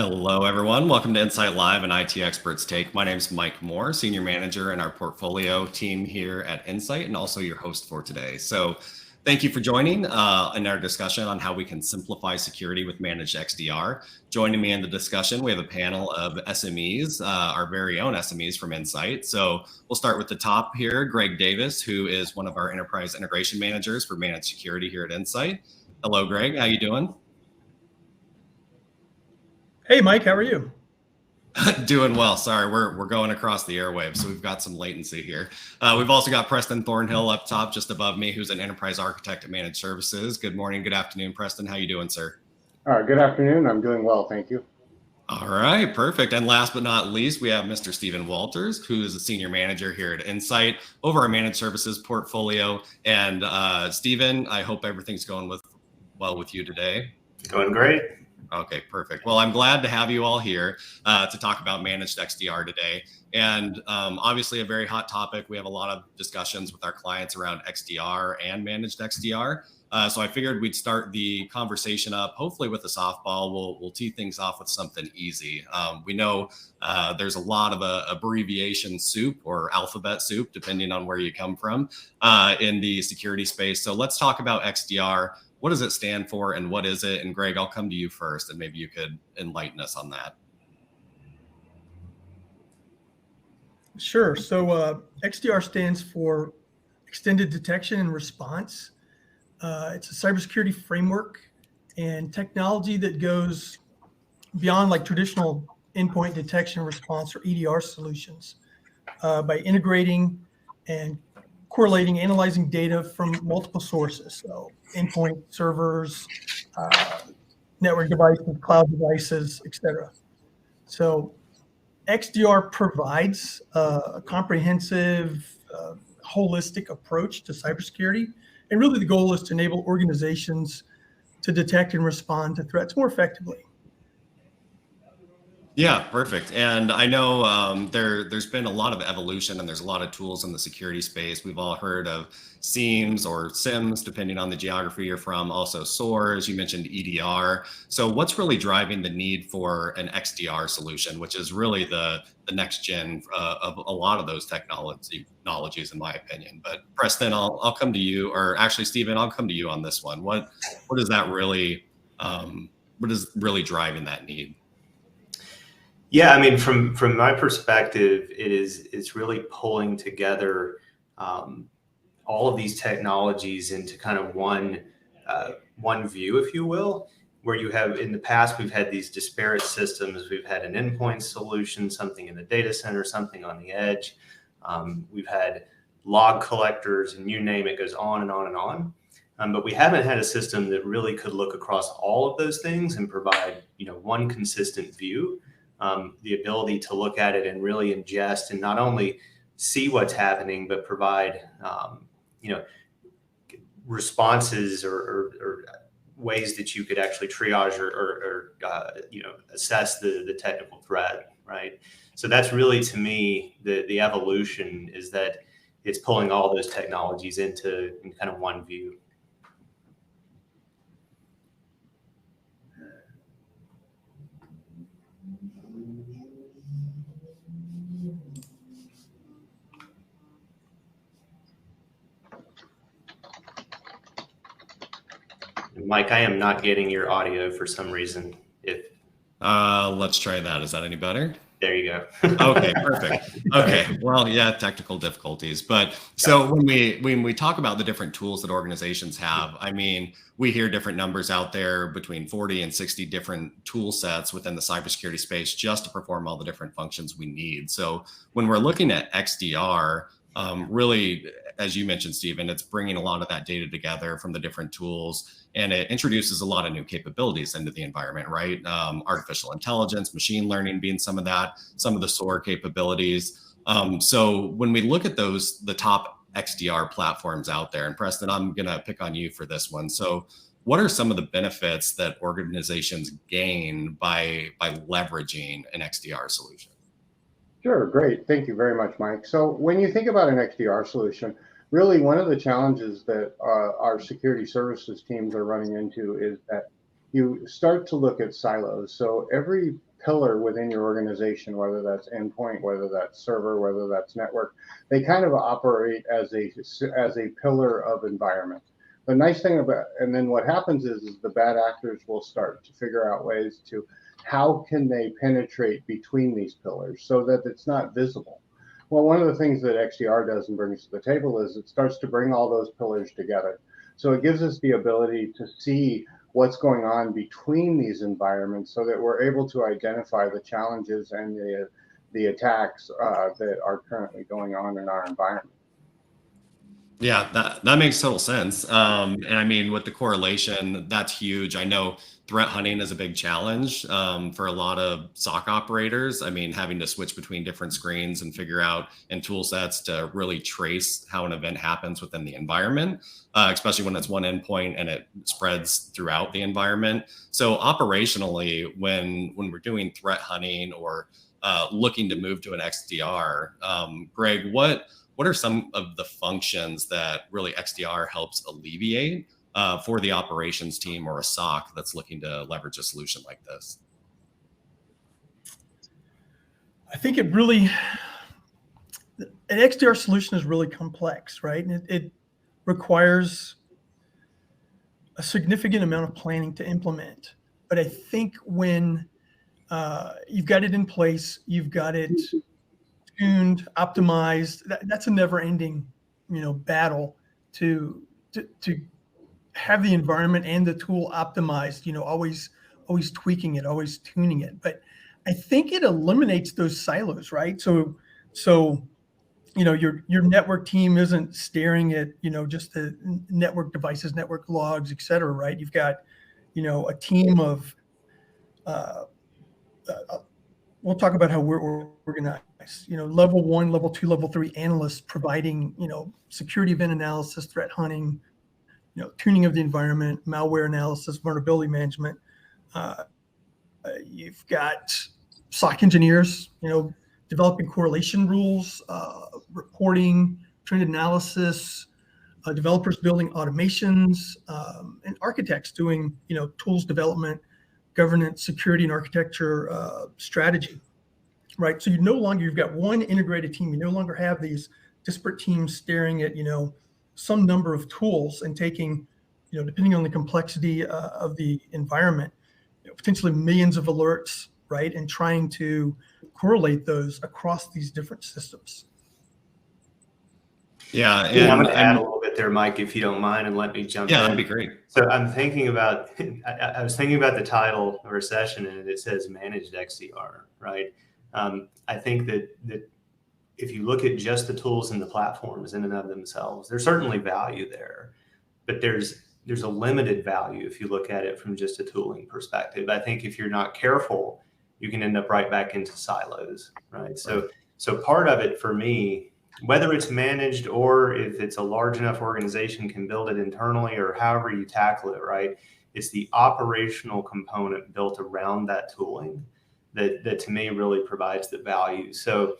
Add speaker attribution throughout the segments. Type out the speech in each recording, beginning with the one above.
Speaker 1: Hello, everyone. Welcome to Insight Live and IT Experts Take. My name is Mike Moore, Senior Manager in our portfolio team here at Insight, and also your host for today. So thank you for joining in our discussion on how we can simplify security with managed XDR. Joining me in the discussion, we have a panel of SMEs, our very own SMEs from Insight. So we'll start with the top here, Greg Davis, who is one of our Enterprise Integration Managers for Managed Security here at Insight. Hello, Greg. How you doing?
Speaker 2: Hey, Mike, how are you?
Speaker 1: Doing well. Sorry, we're going across the airwaves, so we've got some latency here. We've also got Preston Thornhill up top, just above me, who's an enterprise architect at Managed Services. Good morning, good afternoon, Preston. How you doing, sir?
Speaker 3: Good afternoon. I'm doing well, thank you.
Speaker 1: All right, perfect. And last but not least, we have Mr. Stephen Walters, who is a senior manager here at Insight over our Managed Services portfolio. And Stephen, I hope everything's going well with you today.
Speaker 4: Going great.
Speaker 1: Okay, perfect. Well, I'm glad to have you all here to talk about managed XDR today. And obviously a very hot topic. We have a lot of discussions with our clients around XDR and managed XDR. So I figured we'd start the conversation up, hopefully with a softball. We'll tee things off with something easy. We know there's a lot of abbreviation soup or alphabet soup, depending on where you come from in the security space. So let's talk about XDR. What does it stand for and what is it? And Greg, I'll come to you first and maybe you could enlighten us on that.
Speaker 2: Sure. So XDR stands for Extended Detection and Response. It's a cybersecurity framework and technology that goes beyond like traditional endpoint detection response or EDR solutions by integrating and correlating, analyzing data from multiple sources. So endpoint servers, network devices, cloud devices, etc. So XDR provides a comprehensive, holistic approach to cybersecurity. And really the goal is to enable organizations to detect and respond to threats more effectively.
Speaker 1: Yeah, perfect. And I know there's been a lot of evolution and there's a lot of tools in the security space. We've all heard of SIEMs or SIMs, depending on the geography you're from, also SOARs, you mentioned EDR. So what's really driving the need for an XDR solution, which is really the next gen of a lot of those technologies, in my opinion. But Preston, I'll come to you, or actually, Stephen, I'll come to you on this one. What is that really, what is really driving that need?
Speaker 4: Yeah, I mean, from my perspective, it's really pulling together all of these technologies into kind of one view, if you will, where you have in the past we've had these disparate systems. We've had an endpoint solution, something in the data center, something on the edge. We've had log collectors, and you name it, goes on and on and on. But we haven't had a system that really could look across all of those things and provide, one consistent view. The ability to look at it and really ingest and not only see what's happening, but provide, responses or ways that you could actually triage or assess the technical threat, right? So that's really, to me, the evolution is that it's pulling all those technologies into kind of one view. Mike, I am not getting your audio for some reason.
Speaker 1: Let's try that. Is that any better?
Speaker 4: There you go.
Speaker 1: Okay, perfect. Okay, well, yeah, technical difficulties. But so when we talk about the different tools that organizations have, I mean, we hear different numbers out there between 40 and 60 different tool sets within the cybersecurity space just to perform all the different functions we need. So when we're looking at XDR, really, as you mentioned, Stephen, it's bringing a lot of that data together from the different tools, and it introduces a lot of new capabilities into the environment, right? Artificial intelligence, machine learning being some of that, some of the SOAR capabilities. So when we look at the top XDR platforms out there, and Preston, I'm going to pick on you for this one. So what are some of the benefits that organizations gain by leveraging an XDR solution?
Speaker 3: Sure, great. Thank you very much, Mike. So when you think about an XDR solution, really one of the challenges that our security services teams are running into is that you start to look at silos. So every pillar within your organization, whether that's endpoint, whether that's server, whether that's network. They kind of operate as a pillar of environment. The nice thing about, and then what happens is the bad actors will start to figure out ways to, how can they penetrate between these pillars so that it's not visible? Well, one of the things that XDR does and brings to the table is it starts to bring all those pillars together. So it gives us the ability to see what's going on between these environments so that we're able to identify the challenges and the attacks that are currently going on in our environment.
Speaker 1: Yeah, that makes total sense. And I mean, with the correlation, that's huge. I know threat hunting is a big challenge for a lot of SOC operators. I mean, having to switch between different screens and figure out and tool sets to really trace how an event happens within the environment, especially when it's one endpoint and it spreads throughout the environment. So operationally, when we're doing threat hunting or looking to move to an XDR, Greg, what are some of the functions that really XDR helps alleviate for the operations team or a SOC that's looking to leverage a solution like this?
Speaker 2: I think an XDR solution is really complex, right? And it requires a significant amount of planning to implement. But I think when you've got it in place, you've got it tuned, optimized, that's a never-ending, battle to have the environment and the tool optimized, always tweaking it, always tuning it. But I think it eliminates those silos, right? So your network team isn't staring at, just the network devices, network logs, et cetera, right? You've got, a team of, we'll talk about how we're organized, level 1, level 2, level 3 analysts providing, security event analysis, threat hunting, tuning of the environment, malware analysis, vulnerability management. You've got SOC engineers, developing correlation rules, reporting, trend analysis, developers building automations, and architects doing, tools development, governance, security, and architecture strategy, right? So you've got one integrated team. You no longer have these disparate teams staring at, some number of tools and taking, depending on the complexity of the environment, potentially millions of alerts, right? And trying to correlate those across these different systems.
Speaker 1: Yeah,
Speaker 4: and I'm going to add a little bit there, Mike, if you don't mind, and let me jump in.
Speaker 1: Yeah, that'd be great.
Speaker 4: So I'm thinking about, I was thinking about the title of our session, and it says Managed XDR, right? I think that if you look at just the tools and the platforms in and of themselves, there's certainly value there, but there's a limited value if you look at it from just a tooling perspective. I think if you're not careful, you can end up right back into silos, right? So part of it for me, whether it's managed or if it's a large enough organization can build it internally or however you tackle it, right? It's the operational component built around that tooling that to me really provides the value. So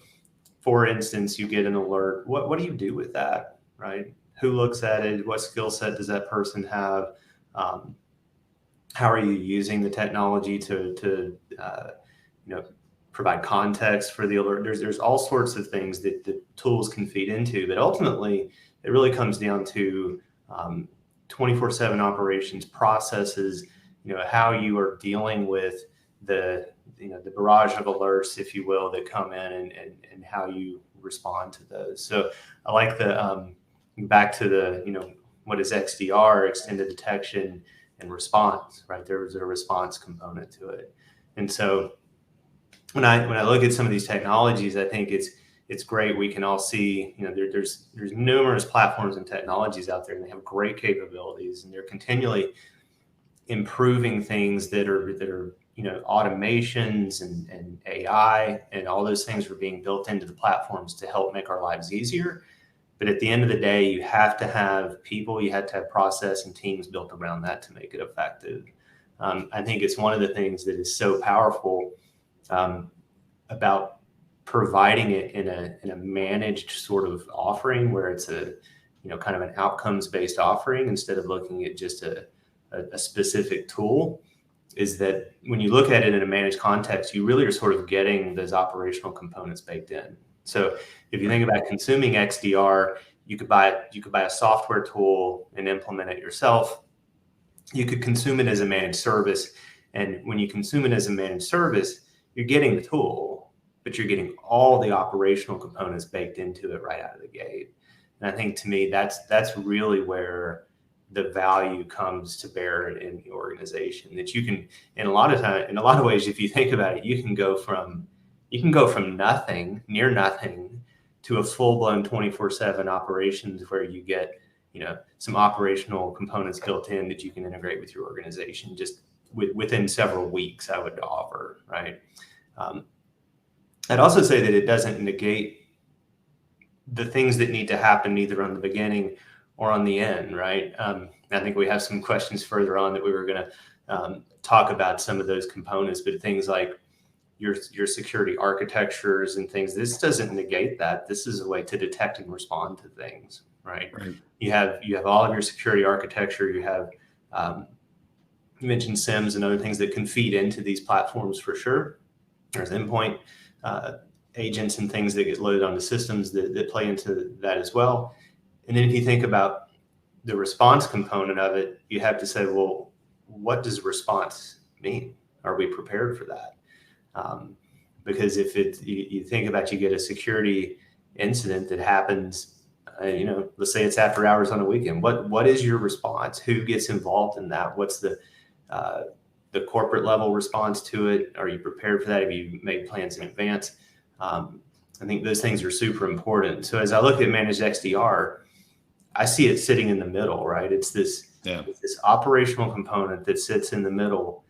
Speaker 4: for instance, you get an alert. What do you do with that, right? Who looks at it? What skill set does that person have? How are you using the technology to provide context for the alert? There's all sorts of things that the tools can feed into, but ultimately it really comes down to 24/7 operations processes, how you are dealing with the barrage of alerts, if you will, that come in and how you respond to those. So I like the, back to the, what is XDR, extended detection and response, right? There's a response component to it. And so when I look at some of these technologies, I think it's great. We can all see, there's numerous platforms and technologies out there, and they have great capabilities, and they're continually improving things that are automations and AI and all those things are being built into the platforms to help make our lives easier. But at the end of the day, you have to have people, you have to have process and teams built around that to make it effective. I think it's one of the things that is so powerful about providing it in a managed sort of offering where it's a kind of an outcomes based offering instead of looking at just a specific tool. is that when you look at it in a managed context, you really are sort of getting those operational components baked in. So if you think about consuming XDR, you could buy a software tool and implement it yourself. You could consume it as a managed service. And when you consume it as a managed service, you're getting the tool, but you're getting all the operational components baked into it right out of the gate. And I think, to me, that's really where the value comes to bear in the organization. That you can, in a lot of ways, if you think about it, you can go from nothing, near nothing, to a full-blown 24/7 operations where you get, some operational components built in that you can integrate with your organization just within several weeks, I would offer, right? I'd also say that it doesn't negate the things that need to happen either on the beginning or on the end, right? I think we have some questions further on that we were going to talk about some of those components, but things like your security architectures and things, this doesn't negate that. This is a way to detect and respond to things, right? You have all of your security architecture. You have, you mentioned SIMs and other things that can feed into these platforms for sure. There's endpoint agents and things that get loaded onto systems that play into that as well. And then if you think about the response component of it, you have to say, well, what does response mean? Are we prepared for that? Because if you think about, you get a security incident that happens, let's say it's after hours on a weekend. What is your response? Who gets involved in that? What's the corporate level response to it? Are you prepared for that? Have you made plans in advance? I think those things are super important. So as I look at managed XDR, I see it sitting in the middle, right? It's this operational component that sits in the middle.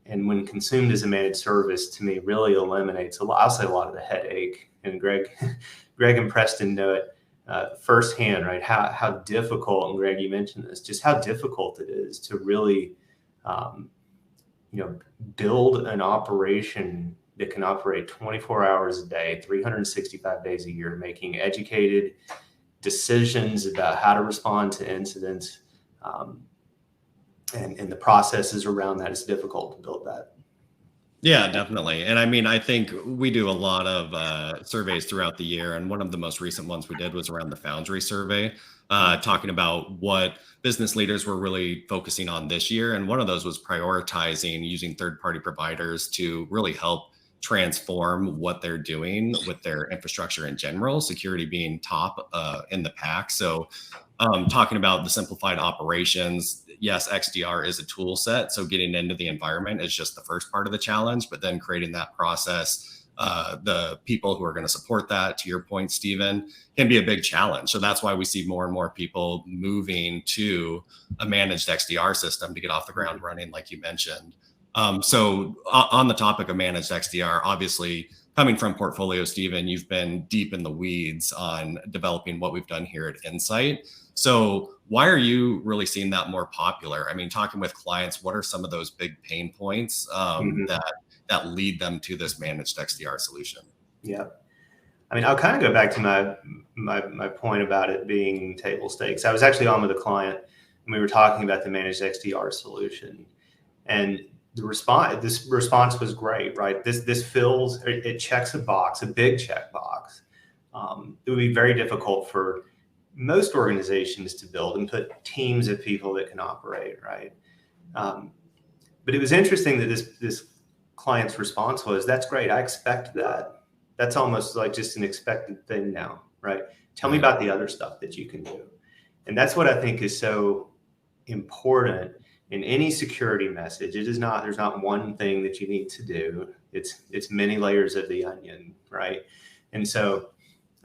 Speaker 4: And when consumed as a managed service, to me, really eliminates I'll say a lot of the headache. And Greg and Preston know it firsthand, right? How difficult, and Greg, you mentioned this, just how difficult it is to really, build an operation that can operate 24 hours a day, 365 days a year, making educated decisions about how to respond to incidents. And the processes around that, is difficult to build that.
Speaker 1: Yeah, definitely. And I mean, I think we do a lot of surveys throughout the year. And one of the most recent ones we did was around the Foundry survey, talking about what business leaders were really focusing on this year. And one of those was prioritizing using third-party providers to really help transform what they're doing with their infrastructure in general, security being top in the pack. So talking about the simplified operations, yes, XDR is a tool set. So getting into the environment is just the first part of the challenge, but then creating that process, the people who are going to support that, to your point, Stephen, can be a big challenge. So that's why we see more and more people moving to a managed XDR system to get off the ground running, like you mentioned. So on the topic of managed XDR, obviously coming from Portfolio, Stephen, you've been deep in the weeds on developing what we've done here at Insight. So why are you really seeing that more popular? I mean, talking with clients, what are some of those big pain points that lead them to this managed XDR solution?
Speaker 4: Yeah. I mean, I'll kind of go back to my point about it being table stakes. I was actually on with a client and we were talking about the managed XDR solution, and this response was great, right? This fills, it checks a box, a big check box. It would be very difficult for most organizations to build and put teams of people that can operate, right? But it was interesting that this client's response was, that's great, I expect that. That's almost like just an expected thing now, right? Tell me about the other stuff that you can do. And that's what I think is so important in any security message. There's not one thing that you need to do. It's many layers of the onion, right? And so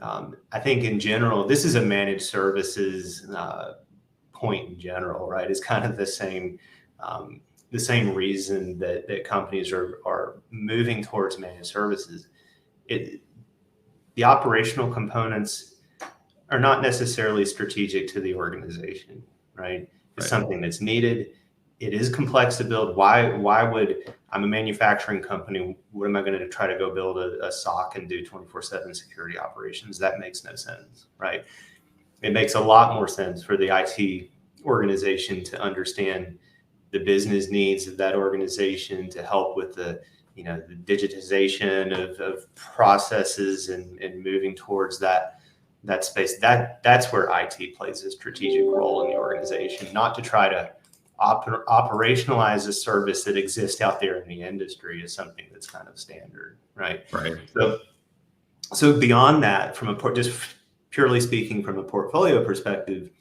Speaker 4: I think in general, this is a managed services point in general, right? It's kind of the same reason that companies are moving towards managed services. The operational components are not necessarily strategic to the organization, right? It's something that's needed. It is complex to build. Why would, I'm a manufacturing company, what am I going to try to go build a SOC and do 24/7 security operations? That makes no sense, right? It makes a lot more sense for the IT organization to understand the business needs of that organization, to help with the digitization of processes and moving towards that space. That's where IT plays a strategic role in the organization, not to try to operationalize a service that exists out there in the industry as something that's kind of standard, right?
Speaker 1: Right.
Speaker 4: So beyond that, just purely speaking from a portfolio perspective,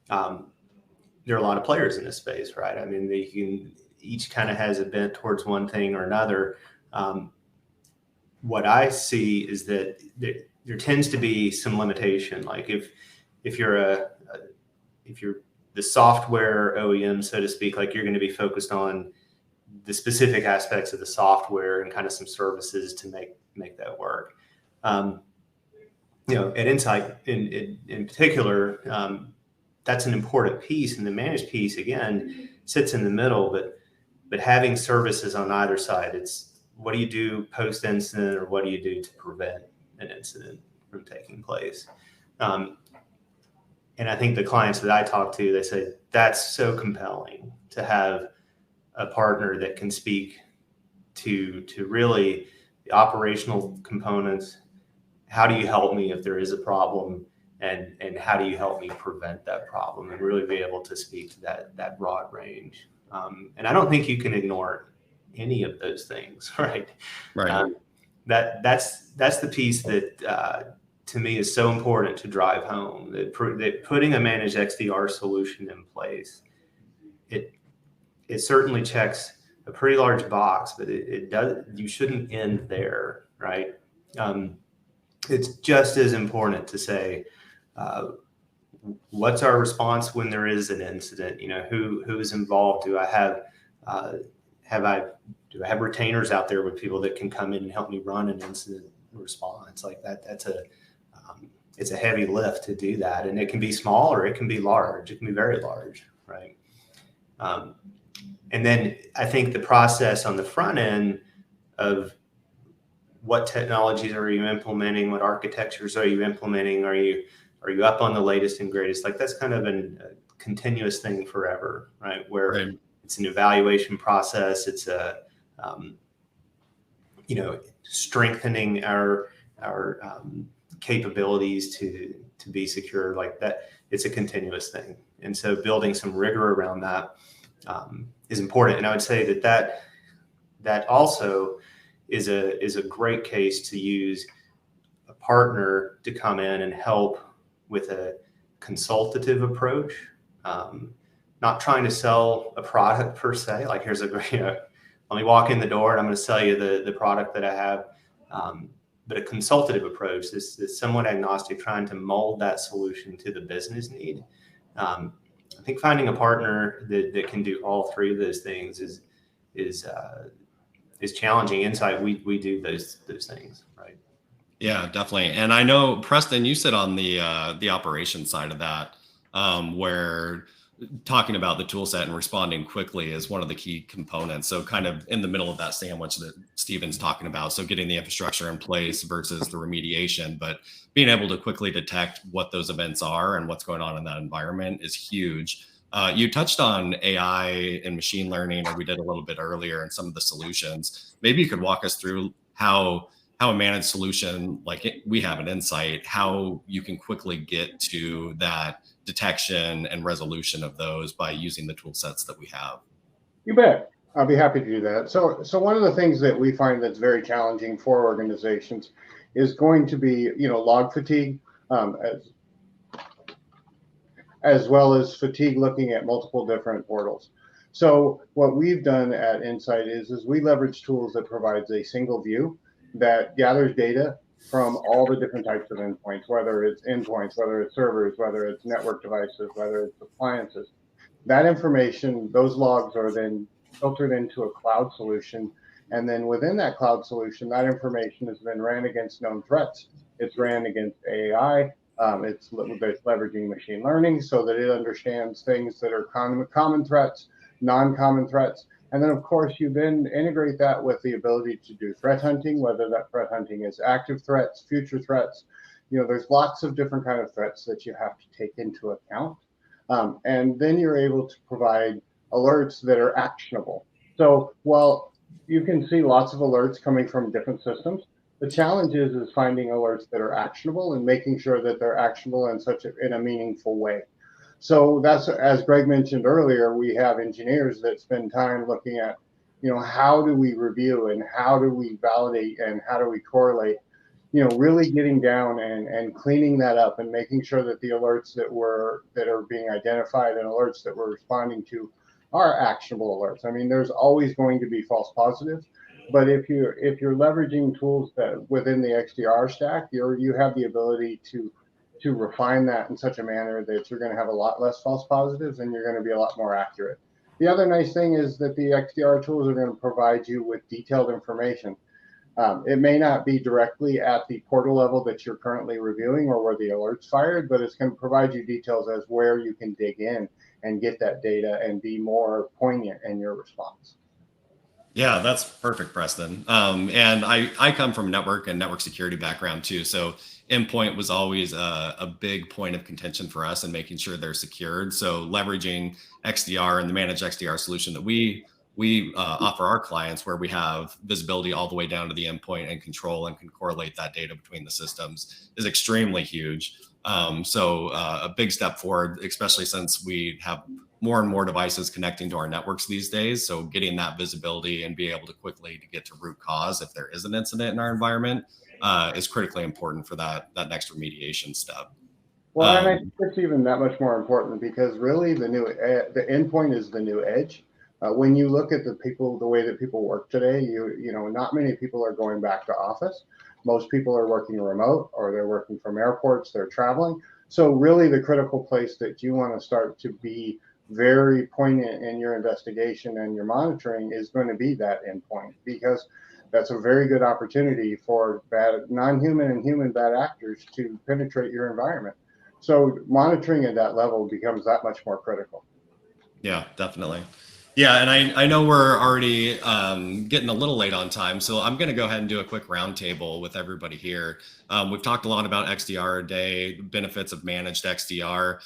Speaker 4: there are a lot of players in this space, right? I mean, each kind of has a bent towards one thing or another. What I see is that there tends to be some limitation. Like if you're the software OEM, so to speak, like you're going to be focused on the specific aspects of the software and kind of some services to make that work. At Insight in particular, that's an important piece, and the managed piece again sits in the middle. But having services on either side, it's what do you do post incident, or what do you do to prevent an incident from taking place? And I think the clients that I talk to, they say that's so compelling to have a partner that can speak to really the operational components. How do you help me if there is a problem, and how do you help me prevent that problem, and really be able to speak to that broad range. And I don't think you can ignore any of those things, right?
Speaker 1: Right.
Speaker 4: That's the piece that to me is so important to drive home. That putting a managed XDR solution in place, it certainly checks a pretty large box, but it does. You shouldn't end there, right? It's just as important to say, what's our response when there is an incident? Who is involved? Do I have retainers out there with people that can come in and help me run an incident response like that? It's a heavy lift to do that, and it can be small or it can be large. It can be very large, right? And then I think the process on the front end of what technologies are you implementing, what architectures are you implementing, are you up on the latest and greatest? Like that's kind of a continuous thing forever, right? Where it's an evaluation process. It's strengthening our capabilities to be secure like that. It's a continuous thing. And so building some rigor around that is important. And I would say that also is a great case to use a partner to come in and help with a consultative approach, not trying to sell a product per se. Like here's let me walk in the door and I'm going to sell you the product that I have. But a consultative approach is somewhat agnostic, trying to mold that solution to the business need. I think finding a partner that can do all three of those things is challenging. Insight, we do those things, right?
Speaker 1: Yeah, definitely. And I know, Preston, you sit on the operations side of that, where talking about the tool set and responding quickly is one of the key components. So kind of in the middle of that sandwich that Steven's talking about. So getting the infrastructure in place versus the remediation, but being able to quickly detect what those events are and what's going on in that environment is huge. You touched on AI and machine learning, or we did a little bit earlier in some of the solutions. Maybe you could walk us through how a managed solution like we have an Insight, how you can quickly get to that detection and resolution of those by using the tool sets that we have.
Speaker 3: You bet. I'll be happy to do that. So one of the things that we find that's very challenging for organizations is going to be, log fatigue, as well as fatigue looking at multiple different portals. So what we've done at Insight is we leverage tools that provides a single view that gathers data from all the different types of endpoints, whether it's endpoints, whether it's servers, whether it's network devices, whether it's appliances. That information, those logs are then filtered into a cloud solution. And then within that cloud solution, that information has been ran against known threats. It's ran against AI. It's leveraging machine learning so that it understands things that are common threats, non-common threats. And then, of course, you then integrate that with the ability to do threat hunting, whether that threat hunting is active threats, future threats. There's lots of different kind of threats that you have to take into account. And then you're able to provide alerts that are actionable. So while you can see lots of alerts coming from different systems, the challenge is finding alerts that are actionable and making sure that they're actionable in a meaningful way. So that's, as Greg mentioned earlier, we have engineers that spend time looking at, how do we review and how do we validate and how do we correlate, really getting down and cleaning that up and making sure that the alerts that are being identified and alerts that we're responding to are actionable alerts. I mean, there's always going to be false positives, but if you're leveraging tools that within the XDR stack, you have the ability to refine that in such a manner that you're going to have a lot less false positives and you're going to be a lot more accurate. The other nice thing is that the XDR tools are going to provide you with detailed information. It may not be directly at the portal level that you're currently reviewing or where the alert's fired, but it's going to provide you details as where you can dig in and get that data and be more poignant in your response.
Speaker 1: Yeah, that's perfect, Preston. And I come from network and network security background too. So endpoint was always a big point of contention for us and making sure they're secured. So leveraging XDR and the managed XDR solution that we offer our clients, where we have visibility all the way down to the endpoint and control and can correlate that data between the systems, is extremely huge. So a big step forward, especially since we have more and more devices connecting to our networks these days. So getting that visibility and be able to quickly to get to root cause if there is an incident in our environment is critically important for that next remediation step.
Speaker 3: Well, and I think it's even that much more important because really the endpoint is the new edge. When you look at the way that people work today, not many people are going back to office. Most people are working remote or they're working from airports, they're traveling. So really the critical place that you want to start to be very poignant in your investigation and your monitoring is going to be that endpoint, because that's a very good opportunity for non-human and human bad actors to penetrate your environment. So monitoring at that level becomes that much more critical.
Speaker 1: Yeah, definitely. Yeah, and I know we're already getting a little late on time, so I'm going to go ahead and do a quick roundtable with everybody here. We've talked a lot about XDR today, benefits of managed XDR.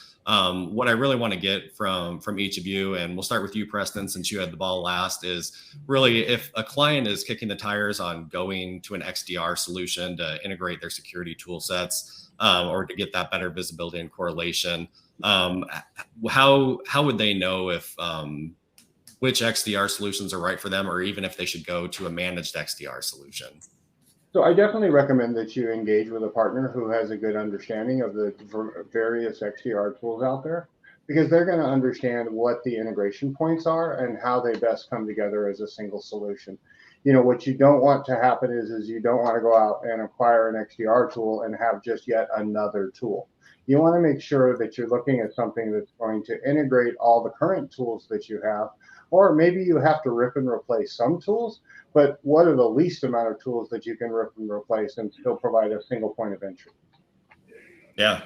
Speaker 1: What I really want to get from each of you, and we'll start with you, Preston, since you had the ball last, is really if a client is kicking the tires on going to an XDR solution to integrate their security tool sets or to get that better visibility and correlation, how would they know if which XDR solutions are right for them, or even if they should go to a managed XDR solution?
Speaker 3: So I definitely recommend that you engage with a partner who has a good understanding of the various XDR tools out there, because they're going to understand what the integration points are and how they best come together as a single solution. What you don't want to happen is you don't want to go out and acquire an XDR tool and have just yet another tool. You want to make sure that you're looking at something that's going to integrate all the current tools that you have, or maybe you have to rip and replace some tools, but what are the least amount of tools that you can rip and replace and still provide a single point of entry?
Speaker 1: Yeah,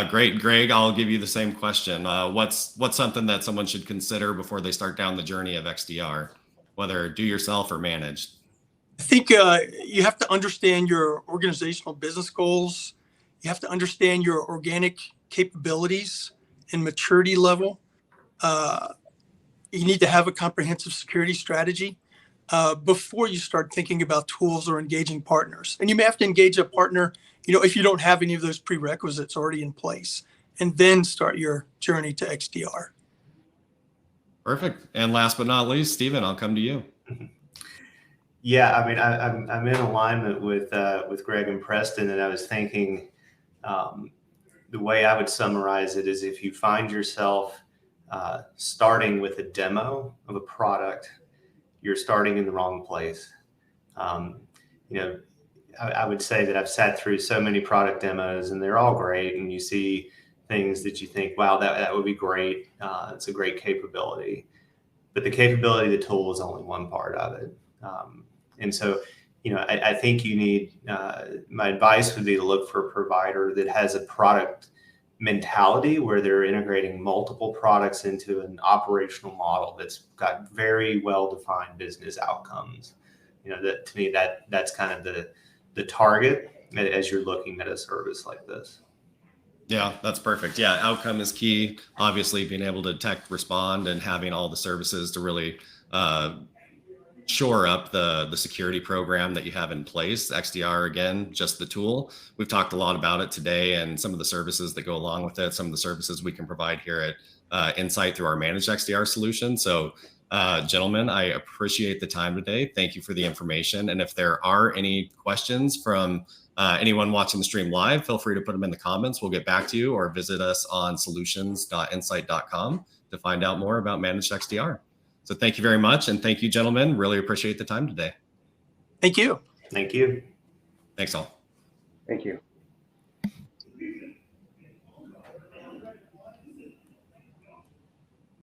Speaker 1: great. Greg, I'll give you the same question. What's something that someone should consider before they start down the journey of XDR, whether do yourself or managed?
Speaker 2: I think you have to understand your organizational business goals. You have to understand your organic capabilities and maturity level. You need to have a comprehensive security strategy before you start thinking about tools or engaging partners. And you may have to engage a partner, if you don't have any of those prerequisites already in place, and then start your journey to XDR.
Speaker 1: Perfect. And last but not least, Stephen, I'll come to you.
Speaker 4: Yeah, I mean, I'm in alignment with Greg and Preston, and I was thinking the way I would summarize it is if you find yourself starting with a demo of a product, you're starting in the wrong place. I would say that I've sat through so many product demos and they're all great. And you see things that you think, wow, that would be great. It's a great capability. But the capability of the tool is only one part of it. And so, I think you need, my advice would be to look for a provider that has a product mentality where they're integrating multiple products into an operational model that's got very well-defined business outcomes. That to me, that's kind of the target as you're looking at a service like this.
Speaker 1: Yeah, that's perfect. Yeah, outcome is key. Obviously, being able to detect, respond, and having all the services to really shore up the security program that you have in place. XDR, again, just the tool. We've talked a lot about it today and some of the services that go along with it, some of the services we can provide here at Insight through our managed XDR solution. So gentlemen, I appreciate the time today. Thank you for the information. And if there are any questions from anyone watching the stream live, feel free to put them in the comments. We'll get back to you, or visit us on solutions.insight.com to find out more about managed XDR. So thank you very much. And thank you, gentlemen. Really appreciate the time today.
Speaker 5: Thank you.
Speaker 4: Thank you.
Speaker 1: Thanks all.
Speaker 3: Thank you.